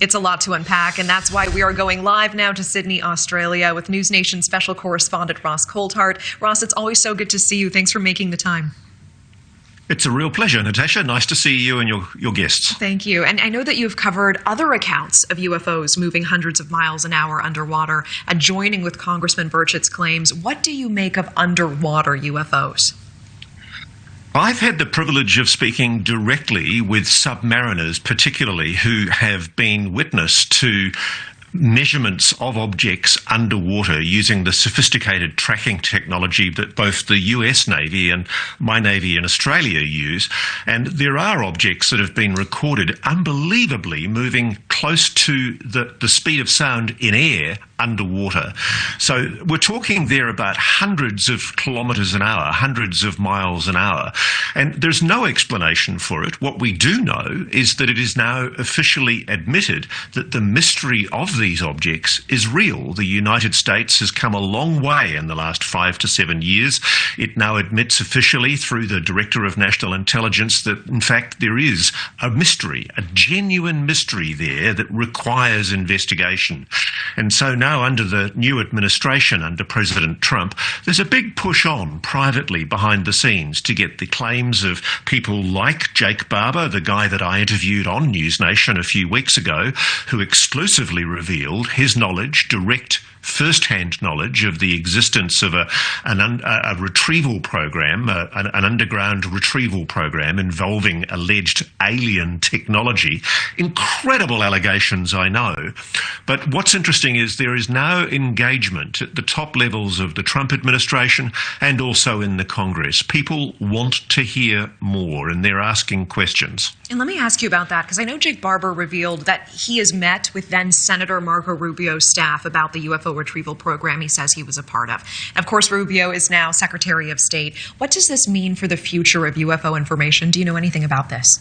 It's a lot to unpack, and that's why we are going live now to Sydney, Australia, with News Nation special correspondent Ross Coulthart. Ross, it's always so good to see you. Thanks for making the time. It's a real pleasure, Natasha. Nice to see you and your guests. Thank you. And I know that you've covered other accounts of UFOs moving hundreds of miles an hour underwater, joining with Congressman Burchett's claims. What do you make of underwater UFOs? I've had the privilege of speaking directly with submariners, particularly, who have been witness to measurements of objects underwater using the sophisticated tracking technology that both the US Navy and my Navy in Australia use. And there are objects that have been recorded unbelievably moving close to the speed of sound in air underwater. So we're talking there about hundreds of kilometres an hour, hundreds of miles an hour. And there's no explanation for it. What we do know is that it is now officially admitted that the mystery of these objects is real. The United States has come a long way in the last 5 to 7 years. It now admits officially through the Director of National Intelligence that, in fact, there is a mystery, a genuine mystery there that requires investigation. And so now under the new administration, under President Trump, there's a big push on privately behind the scenes to get the claims of people like Jake Barber, the guy that I interviewed on News Nation a few weeks ago, who exclusively revealed his knowledge, direct first-hand knowledge of the existence of a retrieval program, an underground retrieval program involving alleged alien technology. Incredible allegations, I know. But what's interesting is there is now engagement at the top levels of the Trump administration and also in the Congress. People want to hear more, and they're asking questions. And let me ask you about that, because I know Jake Barber revealed that he has met with then Senator Marco Rubio's staff about the UFO retrieval program he says he was a part of. And of course, Rubio is now Secretary of State. What does this mean for the future of UFO information? Do you know anything about this?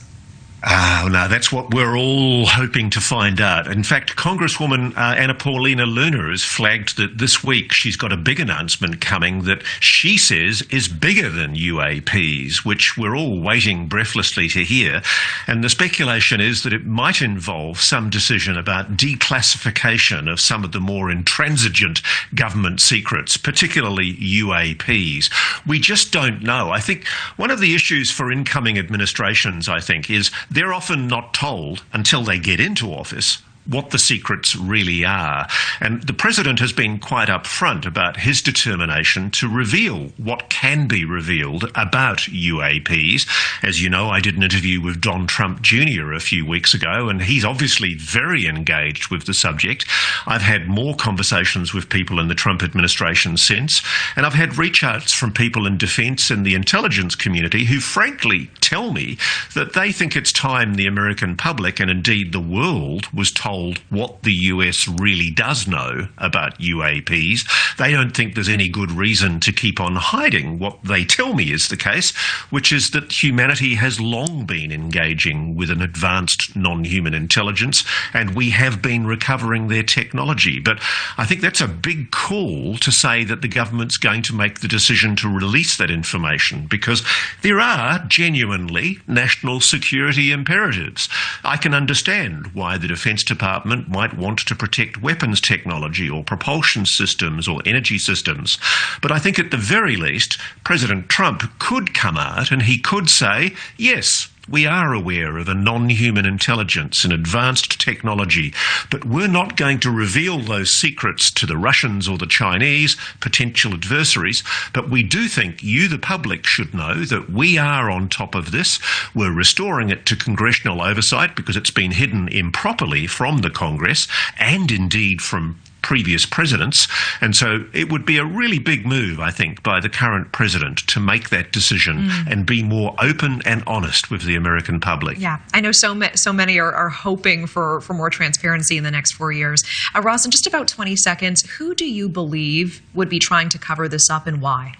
Oh, no, that's what we're all hoping to find out. In fact, Congresswoman Anna Paulina Luna has flagged that this week she's got a big announcement coming that she says is bigger than UAPs, which we're all waiting breathlessly to hear. And the speculation is that it might involve some decision about declassification of some of the more intransigent government secrets, particularly UAPs. We just don't know. I think one of the issues for incoming administrations, is they're often not told until they get into office what the secrets really are. And the president has been quite upfront about his determination to reveal what can be revealed about UAPs. As you know, I did an interview with Don Trump Jr. a few weeks ago, and he's obviously very engaged with the subject. I've had more conversations with people in the Trump administration since, and I've had reach outs from people in defense and the intelligence community who frankly tell me that they think it's time the American public, and indeed the world, was told what the US really does know about UAPs. They don't think there's any good reason to keep on hiding what they tell me is the case, which is that humanity has long been engaging with an advanced non-human intelligence, and we have been recovering their technology. But I think that's a big call to say that the government's going to make the decision to release that information, because there are genuinely national security imperatives. I can understand why the Defence Department might want to protect weapons technology or propulsion systems or energy systems. But I think at the very least, President Trump could come out and he could say, yes, we are aware of a non-human intelligence and advanced technology, but we're not going to reveal those secrets to the Russians or the Chinese, potential adversaries. But we do think you, the public, should know that we are on top of this. We're restoring it to congressional oversight because it's been hidden improperly from the Congress and indeed from previous presidents. And so it would be a really big move, I think, by the current president to make that decision and be more open and honest with the American public. Yeah, I know so many are hoping for more transparency in the next 4 years. Ross, in just about 20 seconds, who do you believe would be trying to cover this up and why?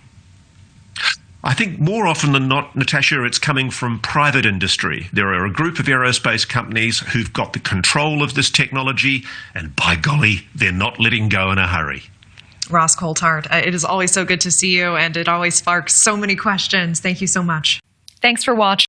I think more often than not, Natasha, it's coming from private industry. There are a group of aerospace companies who've got the control of this technology, and by golly, they're not letting go in a hurry. Ross Coulthart, it is always so good to see you, and it always sparks so many questions. Thank you so much. Thanks for watching.